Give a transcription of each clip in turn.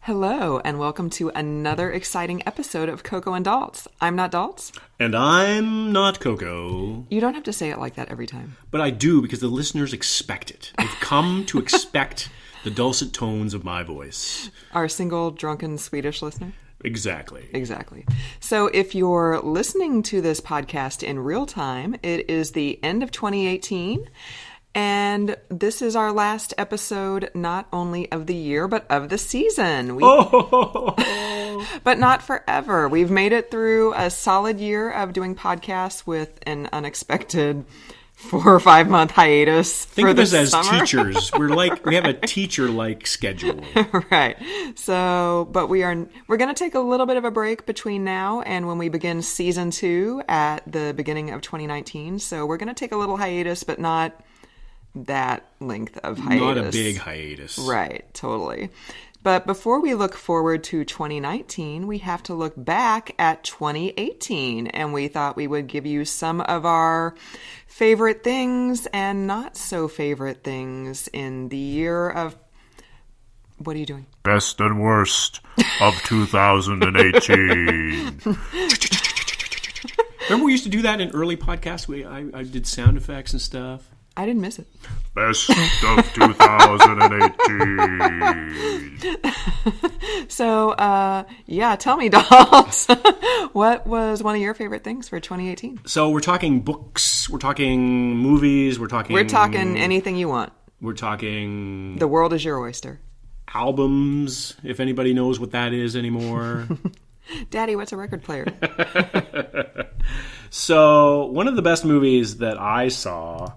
Hello, and welcome to another exciting episode of Coco and Daltz. I'm not Daltz. And I'm not Coco. You don't have to say it like that every time. But I do, because the listeners expect it. They've come to expect the dulcet tones of my voice. Our single, drunken Swedish listener? Exactly. So if you're listening to this podcast in real time, it is the end of 2018. And this is our last episode, not only of the year, but of the season. But not forever. We've made it through a solid year of doing podcasts with an unexpected 4 or 5 month hiatus. Think for of us as summer. Teachers. We have a teacher-like schedule. Right. So, but we're going to take a little bit of a break between now and when we begin season 2 at the beginning of 2019. So we're going to take a little hiatus, but not that length of hiatus. Not a big hiatus. Right, totally. But before we look forward to 2019, we have to look back at 2018. And we thought we would give you some of our favorite things and not so favorite things in the year of... What are you doing? Best and worst of 2018. Remember we used to do that in early podcasts? I did sound effects and stuff. I didn't miss it. Best of 2018. So, tell me, dolls. What was one of your favorite things for 2018? So we're talking books, we're talking movies, we're talking anything you want. We're talking... The world is your oyster. Albums, if anybody knows what that is anymore. Daddy, what's a record player? So, one of the best movies that I saw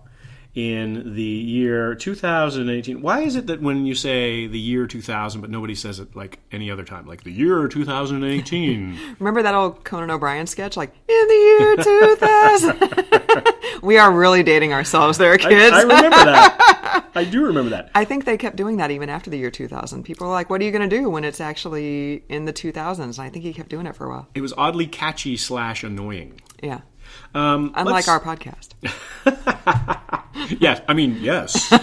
in the year 2018. Why is it that when you say the year 2000, but nobody says it like any other time? Like the year 2018. Remember that old Conan O'Brien sketch? Like, in the year 2000. We are really dating ourselves there, kids. I remember that. I do remember that. I think they kept doing that even after the year 2000. People were like, what are you going to do when it's actually in the 2000s? And I think he kept doing it for a while. It was oddly catchy / annoying. Yeah. Unlike our podcast. Yes, yes.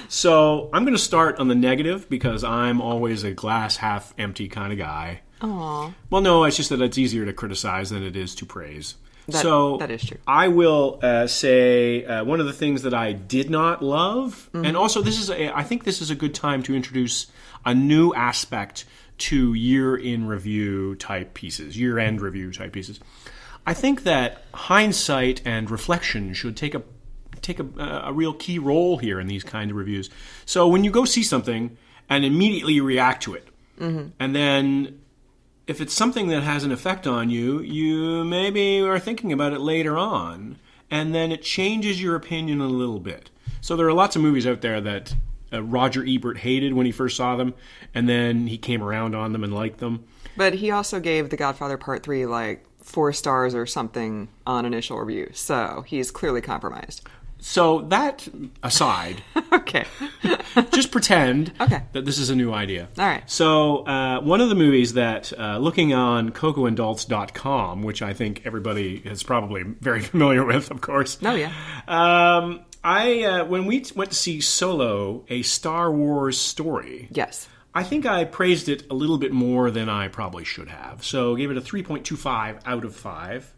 So I'm going to start on the negative because I'm always a glass half empty kind of guy. Aww. Well, no, it's just that it's easier to criticize than it is to praise. That is true. I will say one of the things that I did not love, and also I think this is a good time to introduce a new aspect to year-end review type pieces. I think that hindsight and reflection should take a real key role here in these kind of reviews. So when you go see something and immediately you react to it, and then if it's something that has an effect on you, you maybe are thinking about it later on, and then it changes your opinion a little bit. So there are lots of movies out there that Roger Ebert hated when he first saw them, and then he came around on them and liked them. But he also gave The Godfather Part 3 like 4 stars or something on initial review, so he's clearly compromised. So that aside, okay, just pretend that this is a new idea. All right. So one of the movies that, looking on cocoanddaltz.com, which I think everybody is probably very familiar with, of course. Oh, yeah. When we went to see Solo, A Star Wars Story. Yes. I think I praised it a little bit more than I probably should have. So gave it a 3.25 out of 5.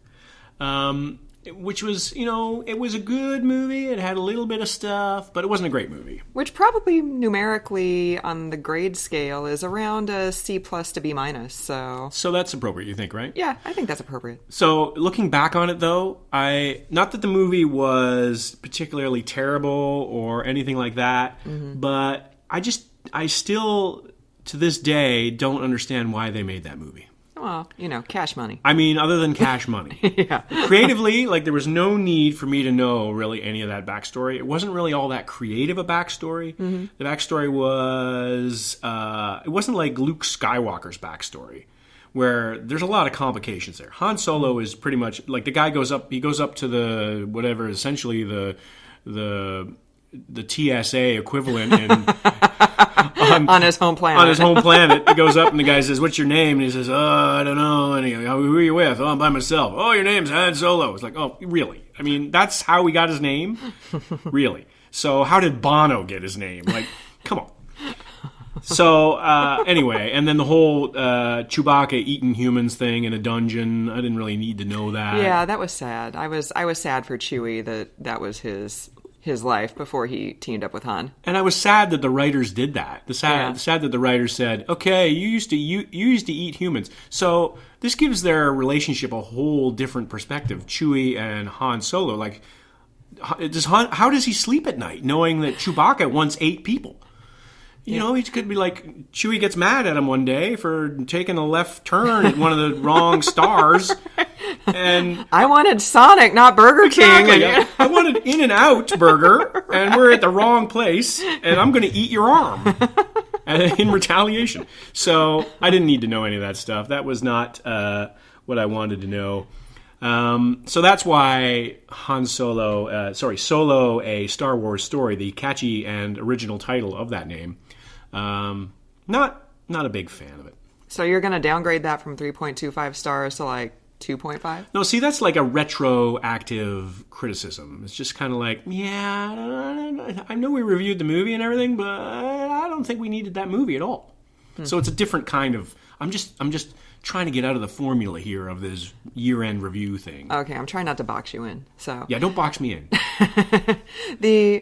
Which was, it was a good movie. It had a little bit of stuff, but it wasn't a great movie. Which probably numerically on the grade scale is around a C+ to B-. So that's appropriate, you think, right? Yeah, I think that's appropriate. So looking back on it, though, not that the movie was particularly terrible or anything like that, but I still, to this day, don't understand why they made that movie. Well, cash money. I mean, other than cash money. Yeah. Creatively, there was no need for me to know really any of that backstory. It wasn't really all that creative a backstory. The backstory was, it wasn't like Luke Skywalker's backstory, where there's a lot of complications there. Han Solo is pretty much, the guy goes up to the, whatever, essentially the TSA equivalent in... on his home planet. On his home planet. He goes up and the guy says, "What's your name?" And he says, I don't know. And he goes, "Who are you with?" "Oh, I'm by myself." "Oh, your name's Han Solo." It's like, oh, really? I mean, that's how he got his name? Really? So how did Bono get his name? Come on. So anyway, and then the whole Chewbacca eating humans thing in a dungeon. I didn't really need to know that. Yeah, that was sad. I was sad for Chewie that was his life before he teamed up with Han. And I was sad that the writers did that. Sad that the writers said, "Okay, you used to eat humans." So this gives their relationship a whole different perspective. Chewie and Han Solo, like, how does he sleep at night knowing that Chewbacca once ate people? You know, he could be like, Chewie gets mad at him one day for taking a left turn at one of the wrong stars. And I wanted Sonic, not Burger King. Exactly. I wanted In-N-Out burger, and we're at the wrong place, and I'm going to eat your arm in retaliation. So I didn't need to know any of that stuff. That was not what I wanted to know. So that's why Solo, A Star Wars Story, the catchy and original title of that name, not a big fan of it. So you're going to downgrade that from 3.25 stars to like 2.5? No, see, that's like a retroactive criticism. It's just kind of like, yeah, I know we reviewed the movie and everything, but I don't think we needed that movie at all. So it's a different kind of. I'm just trying to get out of the formula here of this year-end review thing. Okay, I'm trying not to box you in. So yeah, don't box me in.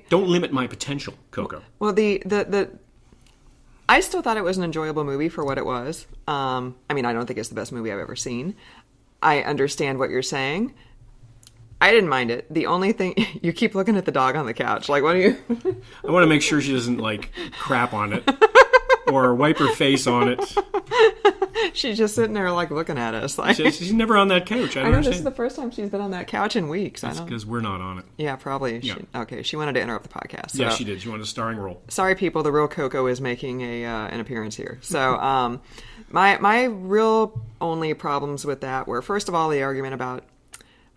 Don't limit my potential, Coco. Well, the I still thought it was an enjoyable movie for what it was. I mean, I don't think it's the best movie I've ever seen. I understand what you're saying. I didn't mind it. The only thing, you keep looking at the dog on the couch. Like, what do you? I want to make sure she doesn't like crap on it or wipe her face on it. She's just sitting there like looking at us. Like, she's never on that couch. I know understand. this is the first time she's been on that couch in weeks. That's because we're not on it. Yeah, probably. Yeah. She wanted to interrupt the podcast. So. Yeah, she did. She wanted a starring role. Sorry, people. The real Coco is making an appearance here. So my real only problems with that were, first of all, the argument about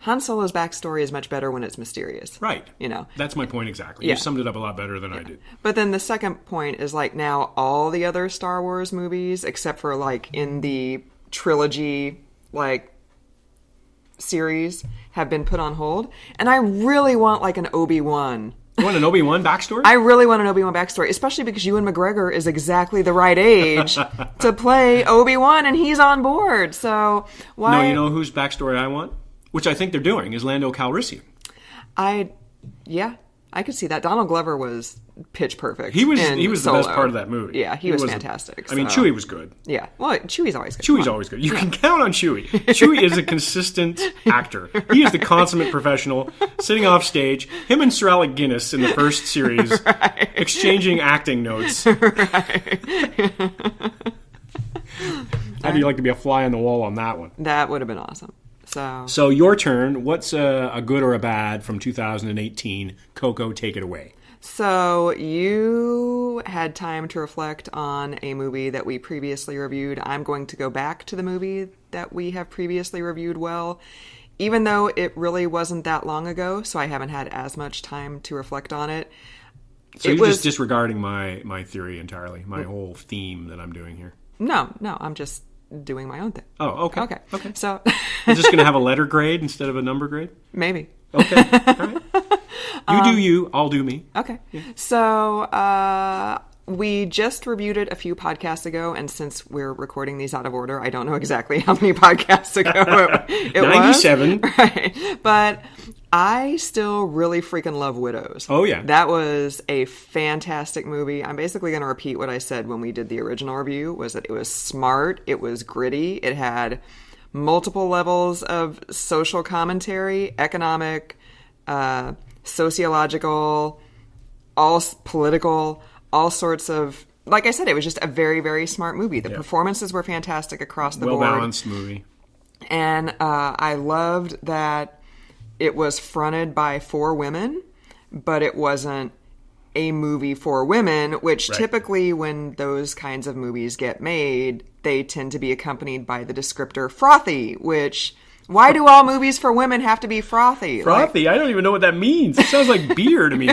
Han Solo's backstory is much better when it's mysterious. Right. You know. That's my point exactly. Yeah. You summed it up a lot better than I did. But then the second point is like now all the other Star Wars movies, except for like in the trilogy like series, have been put on hold. And I really want like an Obi-Wan. You want an Obi-Wan backstory? I really want an Obi-Wan backstory, especially because Ewan McGregor is exactly the right age to play Obi-Wan, and he's on board. So why? No, you know whose backstory I want? Which I think they're doing, is Lando Calrissian. I could see that. Donald Glover was pitch perfect. He was the Solo. best part of that movie. Yeah, he was fantastic. I mean, Chewie was good. Yeah, well, Chewie's always good. Chewie's always good. You can count on Chewie. Chewie is a consistent actor. He is the consummate professional, sitting off stage. Him and Sir Alec Guinness in the first series, exchanging acting notes. Right. How do you like to be a fly on the wall on that one? That would have been awesome. So your turn. What's a good or a bad from 2018? Coco, take it away. So you had time to reflect on a movie that we previously reviewed. I'm going to go back to the movie that we have previously reviewed even though it really wasn't that long ago, so I haven't had as much time to reflect on it. So you're just disregarding my theory entirely, my whole theme that I'm doing here. No, I'm just doing my own thing. Oh, okay. Okay. So is this going to have a letter grade instead of a number grade? Maybe. Okay. All right. You do you, I'll do me. Okay. Yeah. So we just reviewed it a few podcasts ago, and since we're recording these out of order, I don't know exactly how many podcasts ago it 97. was. Right. But I still really freaking love Widows. Oh, yeah. That was a fantastic movie. I'm basically going to repeat what I said when we did the original review, was that it was smart, it was gritty, it had multiple levels of social commentary, economic, sociological, all political, all sorts of, like I said, it was just a very, very smart movie. The performances were fantastic across the board. Well-balanced movie. And I loved that it was fronted by 4 women, but it wasn't a movie for women, which typically when those kinds of movies get made, they tend to be accompanied by the descriptor frothy, which... Why do all movies for women have to be frothy? Frothy? I don't even know what that means. It sounds like beer to me.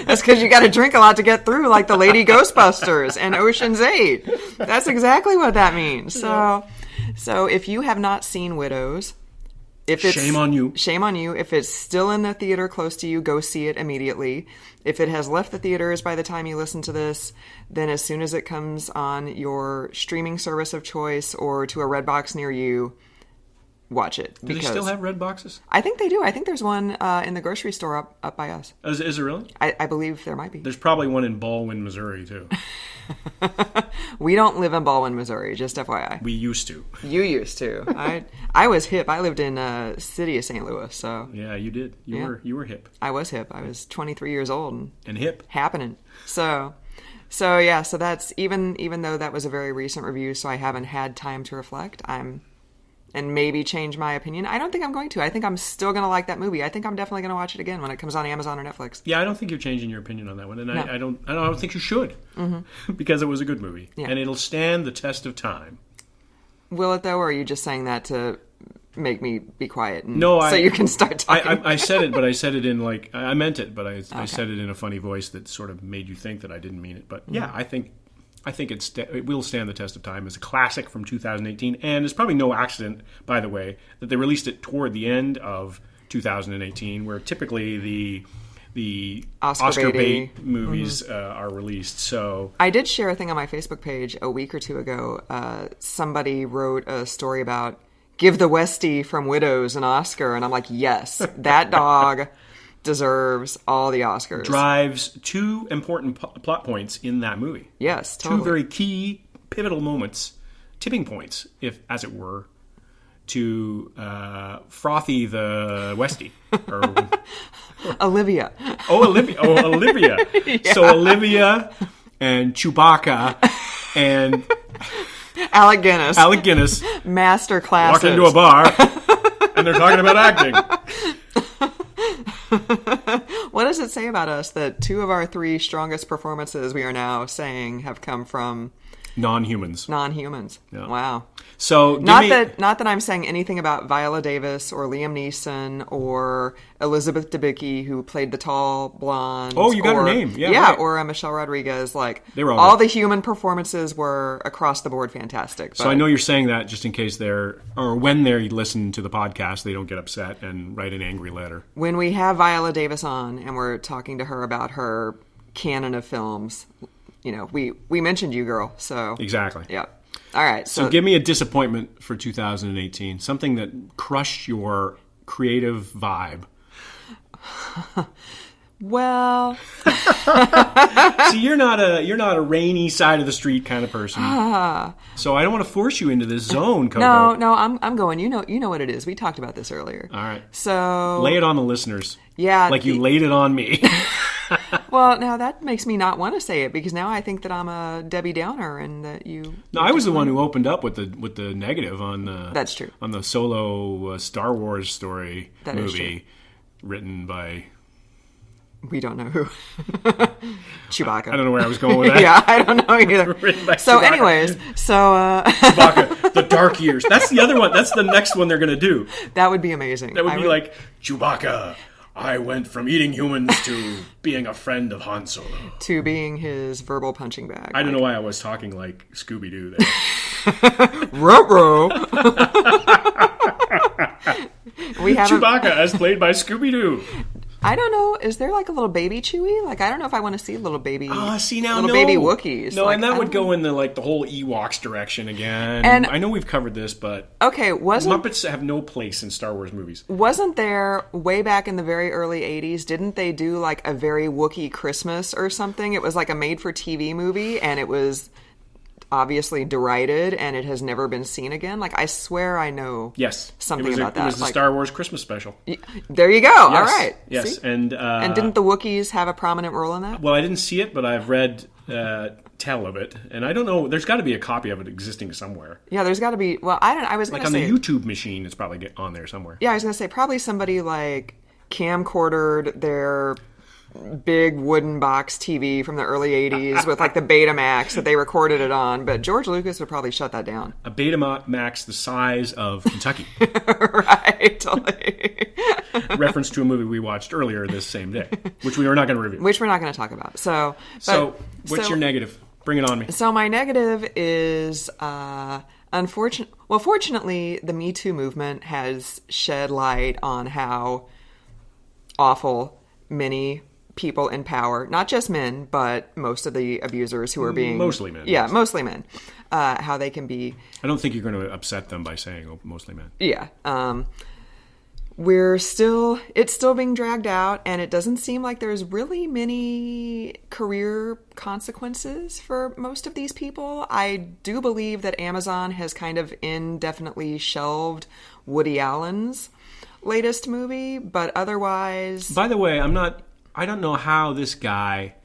That's because you got to drink a lot to get through, like the Lady Ghostbusters and Ocean's 8. That's exactly what that means. So if you have not seen Widows, If it's, shame on you. Shame on you. If it's still in the theater close to you, go see it immediately. If it has left the theaters by the time you listen to this, then as soon as it comes on your streaming service of choice or to a Redbox near you, watch it. Do they still have red boxes? I think they do. I think there's one in the grocery store up by us. Is it really? I believe there might be. There's probably one in Baldwin, Missouri, too. We don't live in Baldwin, Missouri, just FYI. We used to. You used to. I was hip. I lived in city of St. Louis, so. Yeah, you did. You were hip. I was hip. I was 23 years old. And hip. Happening. So that's, even though that was a very recent review, so I haven't had time to reflect, and maybe change my opinion. I don't think I'm going to. I think I'm still going to like that movie. I think I'm definitely going to watch it again when it comes on Amazon or Netflix. Yeah, I don't think you're changing your opinion on that one, and no. I don't think you should, because it was a good movie, and it'll stand the test of time. Will it though, or are you just saying that to make me be quiet? So you can start talking. I said it, but I said it in I meant it, but I said it in a funny voice that sort of made you think that I didn't mean it. But yeah, I think it will stand the test of time as a classic from 2018, and it's probably no accident, by the way, that they released it toward the end of 2018, where typically the Oscar bait movies are released. So I did share a thing on my Facebook page a week or two ago. Somebody wrote a story about give the Westie from Widows an Oscar, and I'm like, yes, that dog deserves all the Oscars. Drives two important plot points in that movie. Yes, totally. Two very key, pivotal moments, tipping points, if as it were, to Frothy the Westie. Olivia. Olivia. Yeah. So Olivia and Chewbacca and Alec Guinness. Master classes. Walk into a bar and they're talking about acting. What does it say about us that 2 of our 3 strongest performances we are now saying have come from non-humans? Yeah. Wow. So not that I'm saying anything about Viola Davis or Liam Neeson or Elizabeth Debicki, who played the tall blonde. Oh, you got her name. Yeah, right. Or Michelle Rodriguez. Like, they were all the human performances were across the board fantastic. So I know you're saying that just in case when they listen to the podcast, they don't get upset and write an angry letter. When we have Viola Davis on and we're talking to her about her canon of films, we mentioned you, girl. So exactly. Yeah. All right. So give me a disappointment for 2018. Something that crushed your creative vibe. Well, see, you're not a rainy side of the street kind of person. So I don't want to force you into this zone, Coco. No, I'm going. You know what it is. We talked about this earlier. All right. So lay it on the listeners. Yeah. Like you laid it on me. Well, now that makes me not want to say it, because now I think that I'm a Debbie Downer and that you... No, I was the one who opened up with the negative on the... That's true. On the solo Star Wars story that movie written by... We don't know who. Chewbacca. I don't know where I was going with that. Yeah, I don't know either. So Chewbacca. Anyways, Chewbacca, The Dark Years. That's the other one. That's the next one they're going to do. That would be amazing. That would be like, Chewbacca, I went from eating humans to being a friend of Han Solo. To being his verbal punching bag. I don't know why I was talking like Scooby-Doo there. Ruh-roh. Chewbacca as played by Scooby-Doo. I don't know. Is there like a little baby Chewie? Like, I don't know if I want to see a little baby. Baby Wookiees. No, like, and that would go in the whole Ewoks direction again. And I know we've covered this, but okay, Muppets have no place in Star Wars movies. Wasn't there way back in the very early '80s? Didn't they do like a very Wookiee Christmas or something? It was like a made-for-TV movie, and it was obviously derided, and it has never been seen again. Like, I swear I know something about that. It was the Star Wars Christmas special. There you go. Yes, all right. Yes. See? And didn't the Wookiees have a prominent role in that? Well, I didn't see it, but I've read tell of it, and I don't know. There's got to be a copy of it existing somewhere. Yeah, there's got to be. Well, I was going to say... Like on the YouTube machine, it's probably on there somewhere. Yeah, I was going to say probably somebody like camcordered their big wooden box TV from the early 80s with like the Betamax that they recorded it on, but George Lucas would probably shut that down. A Betamax the size of Kentucky. Right, totally. Reference to a movie we watched earlier this same day, which we are not going to review. Which we're not going to talk about. What's your negative? Bring it on me. So my negative is a Fortunately, the Me Too movement has shed light on how awful many people in power, not just men, but most of the abusers who are being... Mostly men. Yeah, mostly men. How they can be... I don't think you're going to upset them by saying mostly men. Yeah. It's still being dragged out, and it doesn't seem like there's really many career consequences for most of these people. I do believe that Amazon has kind of indefinitely shelved Woody Allen's latest movie, but otherwise... By the way, I don't know how this guy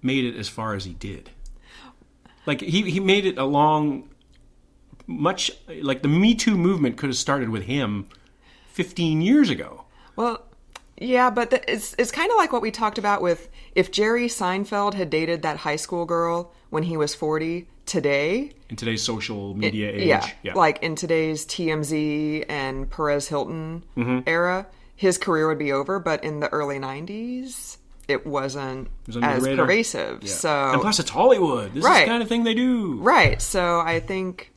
made it as far as he did. Like, he made it along much... Like, the Me Too movement could have started with him 15 years ago. Well, yeah, but it's kind of like what we talked about with if Jerry Seinfeld had dated that high school girl when he was 40 today. In today's social media age. Yeah, like in today's TMZ and Perez Hilton era, his career would be over. But in the early 90s, it wasn't as pervasive. Yeah. So, and plus, it's Hollywood. This is the kind of thing they do. Right. So I think...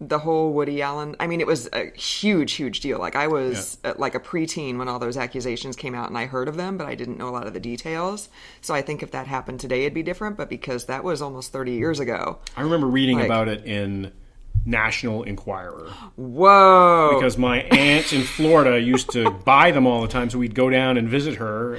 the whole Woody Allen, I mean, it was a huge, huge deal. Like, I was like a preteen when all those accusations came out, and I heard of them, but I didn't know a lot of the details. So I think if that happened today, it'd be different. But because that was almost 30 years ago. I remember reading about it in National Enquirer. Whoa. Because my aunt in Florida used to buy them all the time, so we'd go down and visit her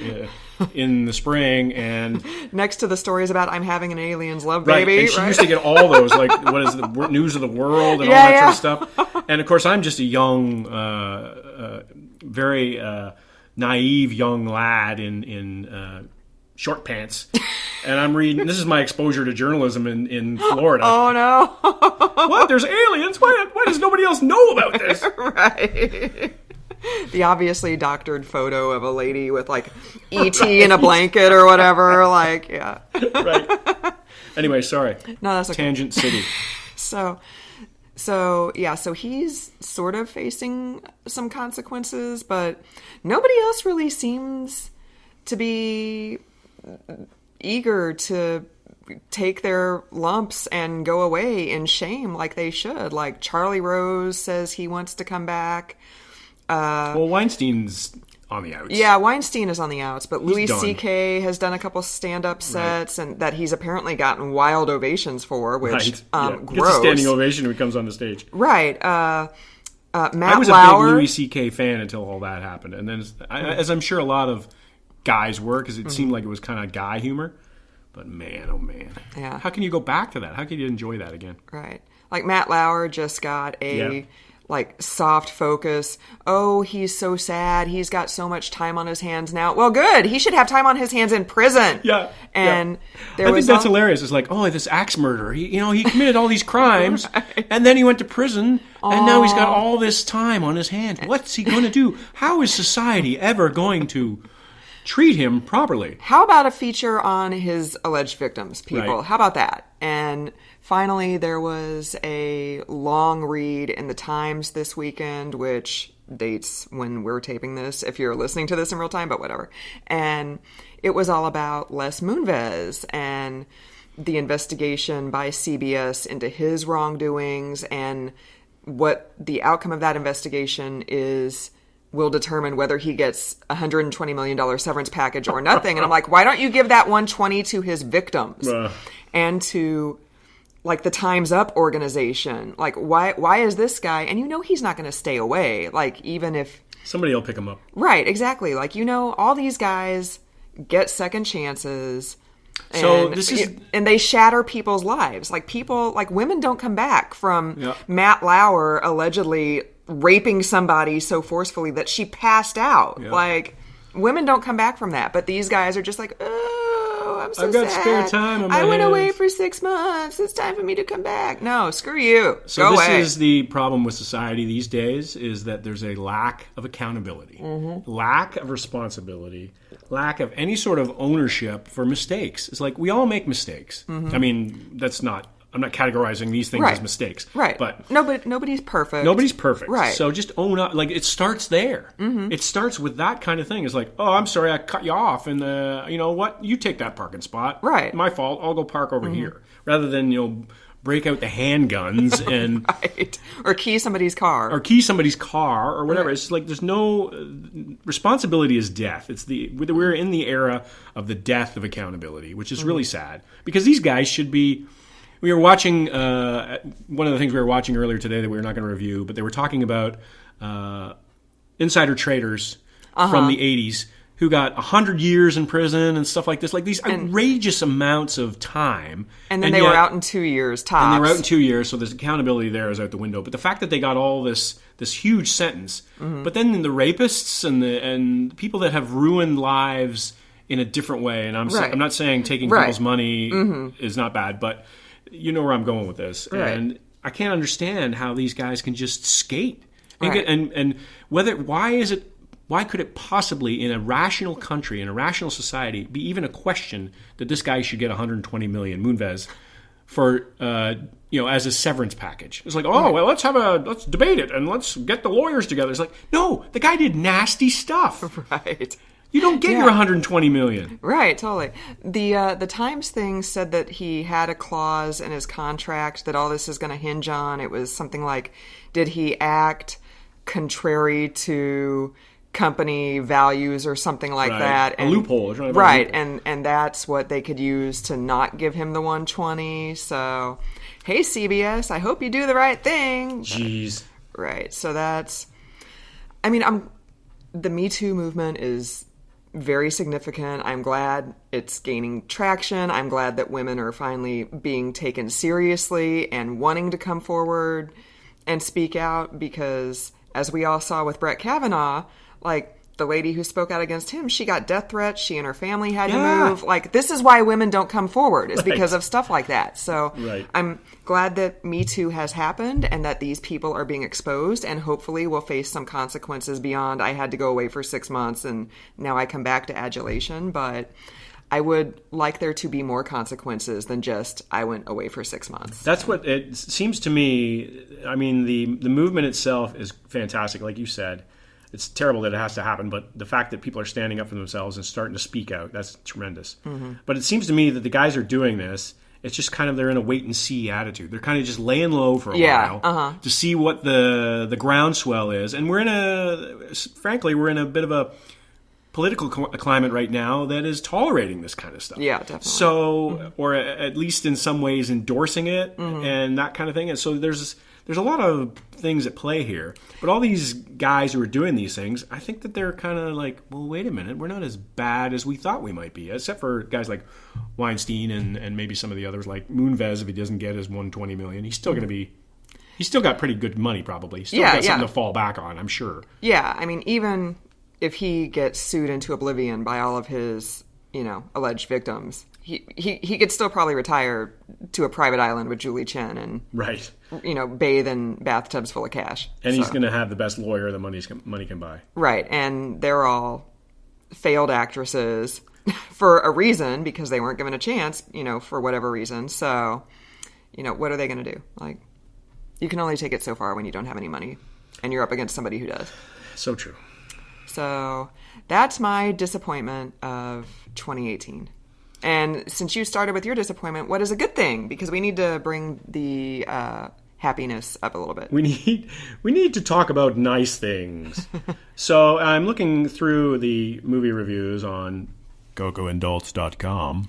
in the spring. And next to the stories about I'm having an alien's love baby. And she used to get all those, like, what is the News of the World and all that sort of stuff. And, of course, I'm just a young, very naive young lad in short pants. And I'm reading, this is my exposure to journalism in Florida. Oh, no. What? There's aliens? Why does nobody else know about this? Right. The obviously doctored photo of a lady with, like, E.T. in a blanket or whatever. Like, yeah. Right. Anyway, sorry. No, that's okay. Tangent City. So he's sort of facing some consequences, but nobody else really seems to be eager to take their lumps and go away in shame like they should. Like, Charlie Rose says he wants to come back. Well, Weinstein's on the outs. Yeah, Weinstein is on the outs, but Louis C.K. has done a couple stand-up sets, and that he's apparently gotten wild ovations for, which, gross. Gets a standing ovation when he comes on the stage. Right. Matt I was Lauer. a big Louis C.K. fan until all that happened. And then, as I'm sure a lot of guys were, because it seemed like it was kind of guy humor. But man, oh man. Yeah. How can you go back to that? How can you enjoy that again? Right. Like, Matt Lauer just got a... like, soft focus. Oh, he's so sad. He's got so much time on his hands now. Well, good. He should have time on his hands in prison. Yeah. And I think that's hilarious. It's like, oh, this axe murderer. He committed all these crimes, and then he went to prison, and now he's got all this time on his hands. What's he going to do? How is society ever going to treat him properly? How about a feature on his alleged victims, people? Right. How about that? And finally, there was a long read in the Times this weekend, which dates when we're taping this, if you're listening to this in real time, but whatever. And it was all about Les Moonves and the investigation by CBS into his wrongdoings, and what the outcome of that investigation is will determine whether he gets a $120 million severance package or nothing. And I'm like, why don't you give that 120 to his victims and to, like, the Time's Up organization? Like, why is this guy, and you know he's not going to stay away, like, even if somebody will pick him up. Right, exactly. Like, you know, all these guys get second chances. So this is, and they shatter people's lives. Like, people, like, women don't come back from Matt Lauer allegedly raping somebody so forcefully that she passed out. Like, women don't come back from that. But these guys are just like, oh, I'm so sad. I've got spare time on my I went hands. away for 6 months. It's time for me to come back. No, screw you. So Go this away. is the problem with society these days, is that there's a lack of accountability, lack of responsibility, lack of any sort of ownership for mistakes. It's like, we all make mistakes. I mean, I'm not categorizing these things as mistakes. Right. But nobody's perfect. Nobody's perfect. Right. So just own up. Like, it starts there. It starts with that kind of thing. It's like, oh, I'm sorry I cut you off, and you know what? You take that parking spot. Right. My fault. I'll go park over here. Rather than, break out the handguns and right, or key somebody's car, or whatever. Right. It's like there's no responsibility is death. We're in the era of the death of accountability, which is really sad because these guys should be. We were watching one of the things we were watching earlier today that we were not going to review, but they were talking about insider traders from the 80s who got 100 years in prison and stuff like this, like these outrageous amounts of time. And then they were out in 2 years tops. And they were out in 2 years, so there's accountability there is out the window. But the fact that they got all this huge sentence, but then the rapists and people that have ruined lives in a different way, and I'm not saying taking people's money is not bad, but you know where I'm going with this. Right. And I can't understand how these guys can just skate. And why could it possibly, in a rational country, in a rational society, be even a question that this guy should get 120 million Moonves for as a severance package? It's like, let's debate it and let's get the lawyers together. It's like, no, the guy did nasty stuff. Right. You don't get your 120 million. Right, totally. The Times thing said that he had a clause in his contract that all this is going to hinge on. It was something like, did he act contrary to company values or something like that? And, a loophole. Right, and that's what they could use to not give him the 120. So, hey, CBS, I hope you do the right thing. Jeez. Right, so that's... the Me Too movement is very significant. I'm glad it's gaining traction. I'm glad that women are finally being taken seriously and wanting to come forward and speak out because, as we all saw with Brett Kavanaugh, like, the lady who spoke out against him, she got death threats. She and her family had to move. Like, this is why women don't come forward, is because of stuff like that. So I'm glad that Me Too has happened and that these people are being exposed and hopefully will face some consequences beyond I had to go away for 6 months and now I come back to adulation. But I would like there to be more consequences than just I went away for 6 months. That's what it seems to me. I mean, the movement itself is fantastic, like you said. It's terrible that it has to happen, but the fact that people are standing up for themselves and starting to speak out, that's tremendous. Mm-hmm. But it seems to me that the guys are doing this, it's just kind of they're in a wait-and-see attitude. They're kind of just laying low for a while to see what the groundswell is. And we're in a bit of a political climate right now that is tolerating this kind of stuff. Yeah, definitely. So, or at least in some ways endorsing it and that kind of thing. And so there's a lot of things at play here. But all these guys who are doing these things, I think that they're kind of like, well, wait a minute, we're not as bad as we thought we might be. Except for guys like Weinstein and maybe some of the others, like Moonves, if he doesn't get his 120 million, he's still got pretty good money probably. Still got something to fall back on, I'm sure. Yeah, I mean, even if he gets sued into oblivion by all of his, alleged victims, he could still probably retire to a private island with Julie Chen and bathe in bathtubs full of cash. And he's going to have the best lawyer the money can buy. Right, and they're all failed actresses for a reason because they weren't given a chance, for whatever reason. So, what are they going to do? Like, you can only take it so far when you don't have any money and you're up against somebody who does. So true. So that's my disappointment of 2018. And since you started with your disappointment, what is a good thing? Because we need to bring the happiness up a little bit. We need to talk about nice things. So I'm looking through the movie reviews on cocoandadults.com.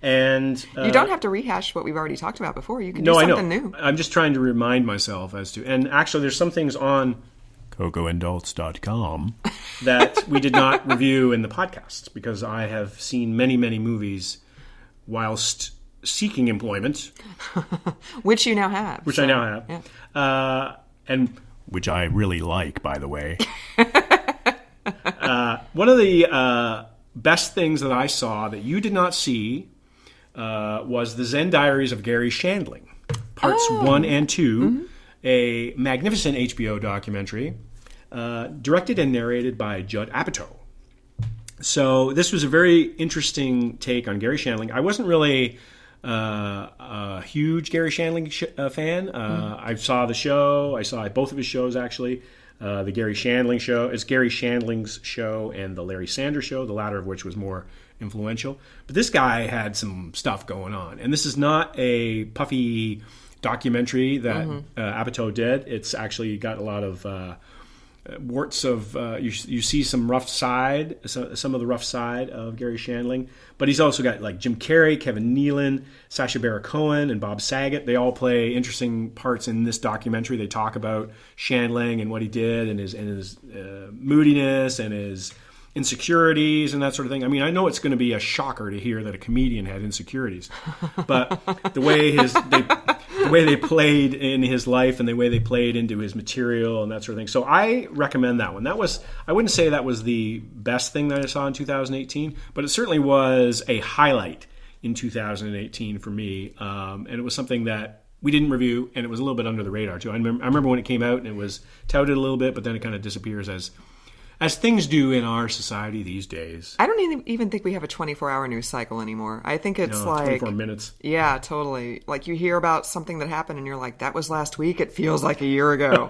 And you don't have to rehash what we've already talked about before. You can do something new. I'm just trying to remind myself and actually there's some things on cocoandadults.com that we did not review in the podcast because I have seen many, many movies whilst seeking employment. Which you now have. Which I now have. Yeah. And which I really like, by the way. One of the best things that I saw that you did not see was the Zen Diaries of Gary Shandling, parts 1 and 2. Mm-hmm. A magnificent HBO documentary directed and narrated by Judd Apatow. So this was a very interesting take on Gary Shandling. I wasn't really a huge Gary Shandling fan. I saw the show. I saw both of his shows, actually. The Gary Shandling show. It's Gary Shandling's show and the Larry Sanders show, the latter of which was more influential. But this guy had some stuff going on. And this is not a puffy documentary that Apatow did. It's actually got a lot of warts of you see some rough side, some of the rough side of Gary Shandling, but he's also got like Jim Carrey, Kevin Nealon, Sacha Baron Cohen, and Bob Saget. They all play interesting parts in this documentary. They talk about Shandling and what he did, and his moodiness and his insecurities and that sort of thing. I mean, I know it's going to be a shocker to hear that a comedian had insecurities, but the way they played in his life and the way they played into his material and that sort of thing. So I recommend that one. I wouldn't say that was the best thing that I saw in 2018, but it certainly was a highlight in 2018 for me. And it was something that we didn't review, and it was a little bit under the radar too. I remember when it came out and it was touted a little bit, but then it kind of disappears as things do in our society these days. I don't even think we have a 24-hour news cycle anymore. I think it's like 24 minutes. Yeah, totally. Like you hear about something that happened and you're like, that was last week. It feels like a year ago.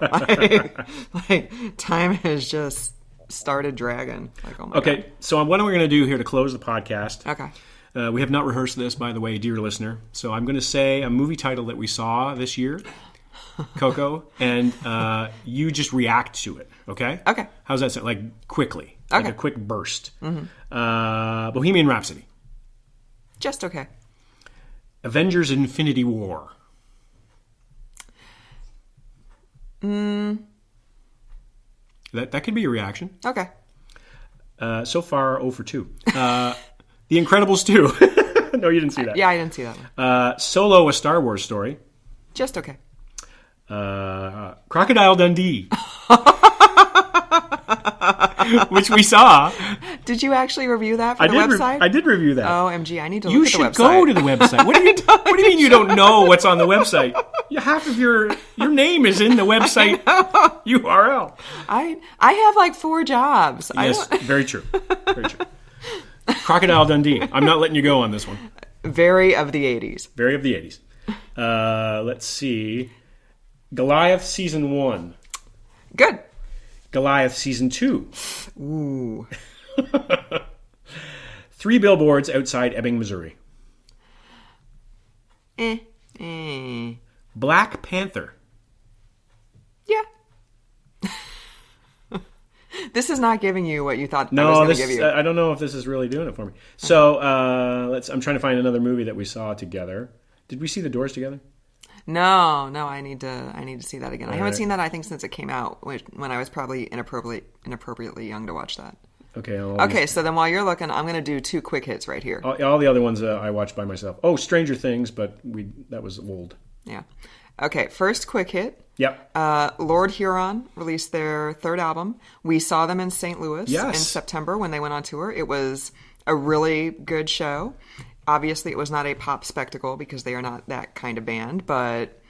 like time has just started dragging. Like, oh my God. So what are we going to do here to close the podcast? Okay. We have not rehearsed this, by the way, dear listener. So I'm going to say a movie title that we saw this year, Coco, and you just react to it. Okay? Okay. How's that sound? Like quickly. Okay. Like a quick burst. Bohemian Rhapsody. Just okay. Avengers Infinity War. That could be a reaction. Okay. So far, 0 for 2. The Incredibles 2. No, you didn't see that. Yeah, I didn't see that one. Solo, a Star Wars story. Just okay. Crocodile Dundee. Which we saw. Did you actually review that for the website? I did review that. OMG, I need to You look at the website. should go to the website. What do you mean you don't know what's on the website? Half of your name is in the website URL. I have like 4 jobs. Yes, very true. Very true. Crocodile Dundee. I'm not letting you go on this one. Very of the 80s. Very of the 80s. Let's see. Goliath Season 1. Good. Goliath Season 2. Ooh. 3 Billboards Outside Ebbing, Missouri. Black Panther. Yeah. This is not giving you what you thought I was going to give you. I don't know if this is really doing it for me. So I'm trying to find another movie that we saw together. Did we see The Doors together? No, I need to see that again. I haven't seen that, I think, since it came out, when I was probably inappropriately young to watch that. Okay. So then while you're looking, I'm going to do 2 quick hits right here. All the other ones I watched by myself. Oh, Stranger Things, but that was old. Yeah. Okay, first quick hit. Yep. Lord Huron released their 3rd album. We saw them in St. Louis in September when they went on tour. It was a really good show. Obviously, it was not a pop spectacle because they are not that kind of band, but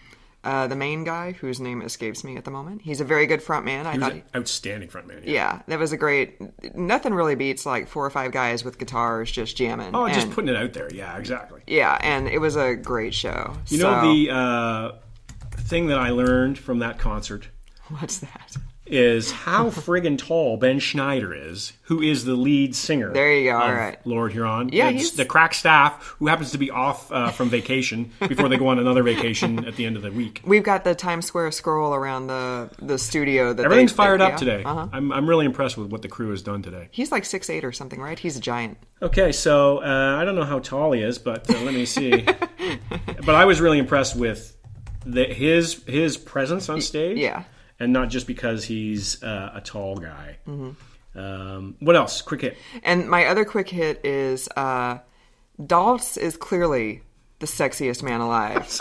the main guy, whose name escapes me at the moment, he's a very good frontman. He was an outstanding frontman. Yeah, that was a great... Nothing really beats like 4 or 5 guys with guitars just jamming. Oh, just putting it out there. Yeah, exactly. Yeah, and it was a great show. You know the thing that I learned from that concert? What's that? Is how friggin' tall Ben Schneider is, who is the lead singer. There you go. All right. Lord Huron. Yeah, it's the crack staff who happens to be off from vacation before they go on another vacation at the end of the week. We've got the Times Square scroll around the studio. Everything's fired up today. Uh-huh. I'm really impressed with what the crew has done today. He's like 6'8" or something, right? He's a giant. Okay, so I don't know how tall he is, but let me see. But I was really impressed with his presence on stage. Yeah. And not just because he's a tall guy. Mm-hmm. What else? Quick hit. And my other quick hit is Dolph is clearly the sexiest man alive.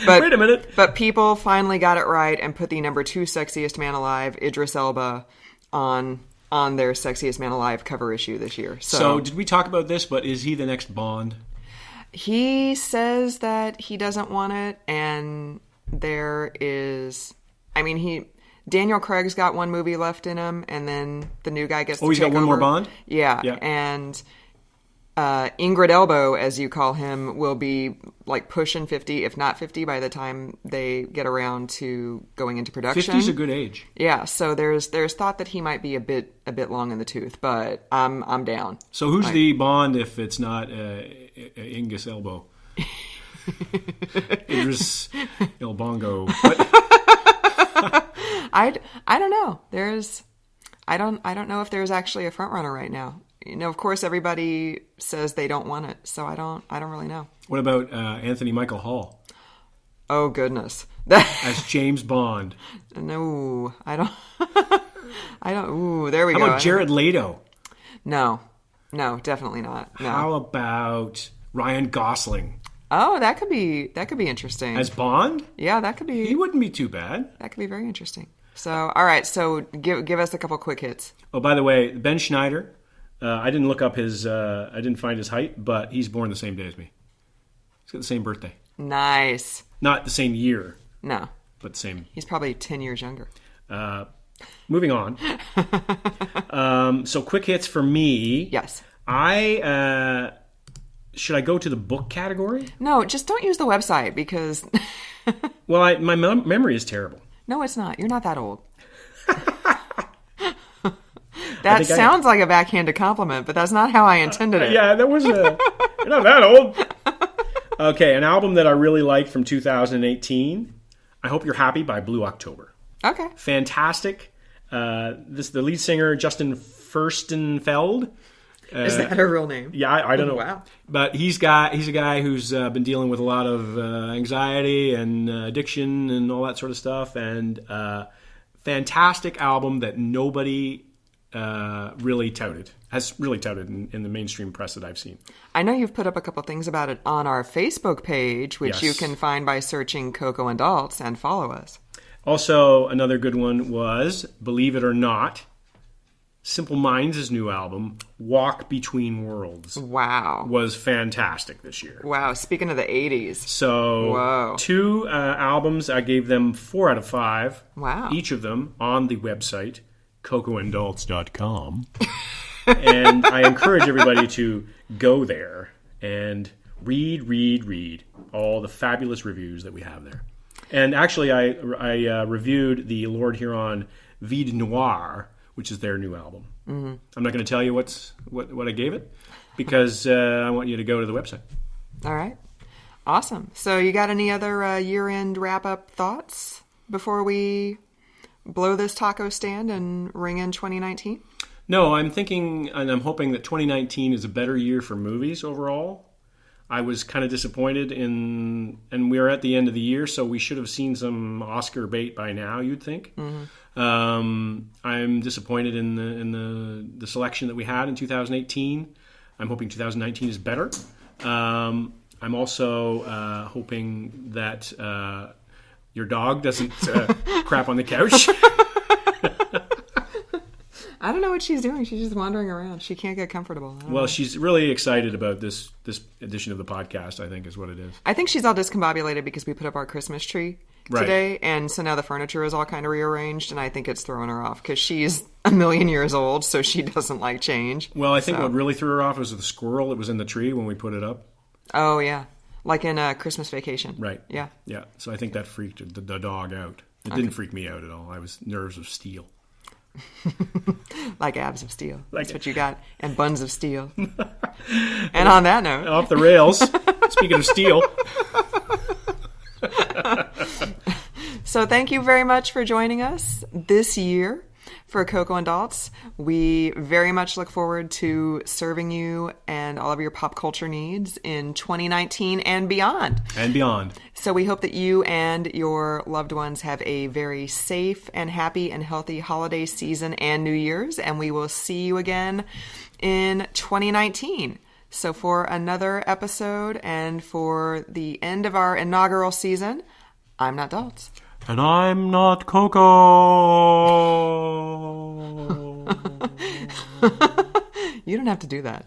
Wait a minute. But people finally got it right and put the number 2 sexiest man alive, Idris Elba, on their Sexiest Man Alive cover issue this year. So did we talk about this, but is he the next Bond? He says that he doesn't want it, and there is... I mean, Daniel Craig's got 1 movie left in him, and then the new guy gets to take he's got one over. more Bond? Yeah. And Ingrid Elbow, as you call him, will be like pushing 50, if not 50, by the time they get around to going into production. 50's a good age. Yeah, so there's thought that he might be a bit long in the tooth, but I'm down. So who's the Bond if it's not Ingus Elbow? Idris El Bongo. I don't know. I don't know if there's actually a front runner right now. You know, of course, everybody says they don't want it, so I don't really know. What about Anthony Michael Hall Oh goodness. as James Bond? No, I don't. I don't. Ooh, there we How go. about Jared Leto? No, definitely not. No. How about Ryan Gosling Oh, that could be interesting. as Bond? Yeah, that could He be wouldn't be too bad. very interesting. So, all right. So, give us a couple quick hits. Oh, by the way, Ben Schneider. I didn't look up his. I didn't find his height, but he's born the same day as me. He's got the same birthday. Nice. Not the same year, No, but the same. he's probably 10 years younger. Moving on. So quick hits for me. Yes. Should I go to the book category? No, just don't use the website because. Well, my memory is terrible. No, it's not. You're not that old. That sounds like a backhanded compliment, but that's not how I intended it. Yeah, that was a. You're not that old. Okay, an album that I really liked from 2018. I Hope You're Happy by Blue October. Okay. Fantastic. The lead singer Justin Furstenfeld. Is that a real name? Yeah, I don't know. Wow. But he's a guy who's been dealing with a lot of anxiety and addiction and all that sort of stuff. And fantastic album that nobody really touted. Has really touted in the mainstream press that I've seen. I know you've put up a couple things about it on our Facebook page, which Yes. you can find by searching Coco and Daltz and follow us. Also, another good one was, believe it or not, Simple Minds' new album, Walk Between Worlds, Wow. was fantastic this year. Wow. Speaking of the 80s. So, Whoa. 2 albums, I gave them 4 out of 5. Wow. Each of them on the website, cocoandadults.com. And I encourage everybody to go there and read all the fabulous reviews that we have there. And actually, I reviewed the Lord Huron Vide Noir, which is their new album. Mm-hmm. I'm not going to tell you what I gave it because I want you to go to the website. All right. Awesome. So you got any other year-end wrap-up thoughts before we blow this taco stand and ring in 2019? No, I'm thinking and I'm hoping that 2019 is a better year for movies overall. I was kind of disappointed and we are at the end of the year, so we should have seen some Oscar bait by now, you'd think. Mm-hmm. I'm disappointed in the selection that we had in 2018. I'm hoping 2019 is better. I'm also hoping that your dog doesn't crap on the couch. I don't know what she's doing. She's just wandering around. She can't get comfortable. Well, she's really excited about this edition of the podcast, I think, is what it is. I think she's all discombobulated because we put up our Christmas tree today, and so now the furniture is all kind of rearranged, and I think it's throwing her off because she's a million years old, so she doesn't like change. Well, I think what really threw her off was the squirrel that was in the tree when we put it up. Oh, yeah. Like in Christmas Vacation. Right. Yeah. Yeah. So I think that freaked the dog out. It didn't freak me out at all. I was nerves of steel. Like abs of steel. That's what you got. And buns of steel. And on that note. Off the rails. Speaking of steel. So thank you very much for joining us this year for Coco and Daltz. We very much look forward to serving you and all of your pop culture needs in 2019 and beyond. And beyond. So we hope that you and your loved ones have a very safe and happy and healthy holiday season and New Year's, and we will see you again in 2019. So for another episode and for the end of our inaugural season, I'm not Daltz. And I'm not Coco. You don't have to do that.